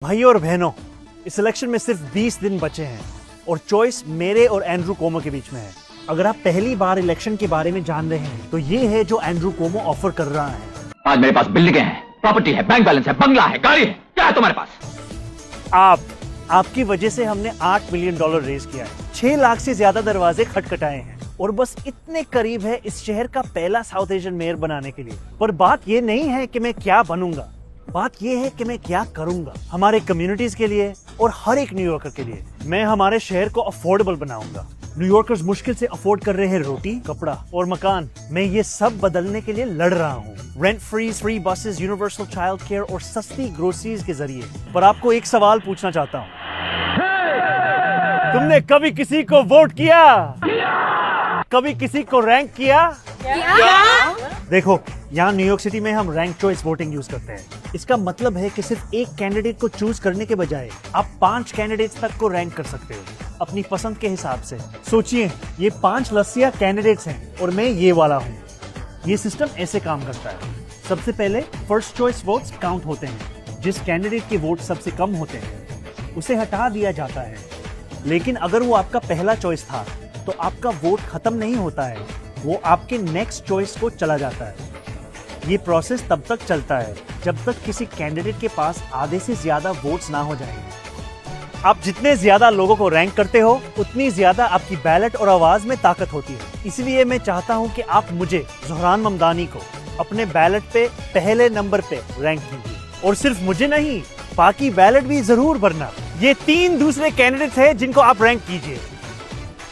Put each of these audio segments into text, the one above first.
भाइयों और बहनों, इस इलेक्शन में सिर्फ 20 दिन बचे हैं और चॉइस मेरे और एंड्रू कोमो के बीच में है। अगर आप पहली बार इलेक्शन के बारे में जान रहे हैं तो ये है जो एंड्रू कोमो ऑफर कर रहा है। आज मेरे पास बिल्डिंगें हैं, प्रॉपर्टी है, बैंक बैलेंस है, बंगला है, गाड़ी है, क्या है तुम्हारे पास? आपकी वजह से हमने $8 मिलियन रेज किया है, 6 लाख से ज्यादा दरवाजे खटखटाए हैं और बस इतने करीब है इस शहर का पहला साउथ एशियन मेयर बनाने के लिए। पर बात ये नहीं है कि मैं क्या बनूंगा, बात ये है कि मैं क्या करूंगा हमारे कम्युनिटीज के लिए और हर एक न्यूयॉर्कर के लिए। मैं हमारे शहर को अफोर्डेबल बनाऊंगा। न्यूयॉर्कर्स मुश्किल से अफोर्ड कर रहे हैं रोटी, कपड़ा और मकान। मैं ये सब बदलने के लिए लड़ रहा हूँ, rent free buses, universal child care और सस्ती ग्रोसरीज के जरिए। पर आपको एक सवाल पूछना चाहता हूँ, तुमने कभी किसी को वोट किया? कभी किसी को रैंक किया? देखो, यहाँ न्यूयॉर्क सिटी में हम रैंक चॉइस वोटिंग यूज करते हैं। इसका मतलब है कि सिर्फ एक कैंडिडेट को चूज करने के बजाय आप 5 कैंडिडेट्स तक को रैंक कर सकते हो अपनी पसंद के हिसाब से। सोचिए, ये 5 लस्सिया कैंडिडेट्स हैं और मैं ये वाला हूँ। ये सिस्टम ऐसे काम करता है। सबसे पहले फर्स्ट चॉइस वोट्स काउंट होते हैं। जिस कैंडिडेट के वोट सबसे कम होते हैं उसे हटा दिया जाता है। लेकिन अगर वो आपका पहला चॉइस था तो आपका वोट खत्म नहीं होता है, वो आपके नेक्स्ट चॉइस को चला जाता है। ये प्रोसेस तब तक चलता है जब तक किसी कैंडिडेट के पास आधे से ज्यादा वोट्स ना हो जाएं। आप जितने ज्यादा लोगों को रैंक करते हो उतनी ज्यादा आपकी बैलेट और आवाज में ताकत होती है। इसलिए मैं चाहता हूं कि आप मुझे, ज़ोहरान ममदानी को, अपने बैलेट पे पहले नंबर पे रैंक कीजिए। और सिर्फ मुझे नहीं, बाकी बैलेट भी जरूर भरना। ये 3 दूसरे कैंडिडेट्स हैं जिनको आप रैंक कीजिए।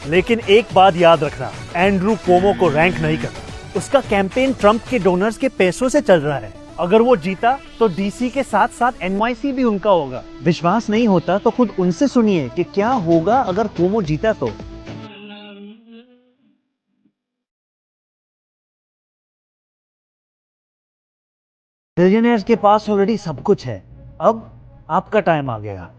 लेकिन एक बात याद रखना, एंड्रू कोमो को रैंक नहीं करना। उसका कैंपेन ट्रंप के डोनर्स के पैसों से चल रहा है। अगर वो जीता तो डीसी के साथ साथ एनवाईसी भी उनका होगा। विश्वास नहीं होता तो खुद उनसे सुनिए कि क्या होगा अगर कोमो जीता तो। बिलियनियर्स के पास ऑलरेडी सब कुछ है, अब आपका टाइम आ गया।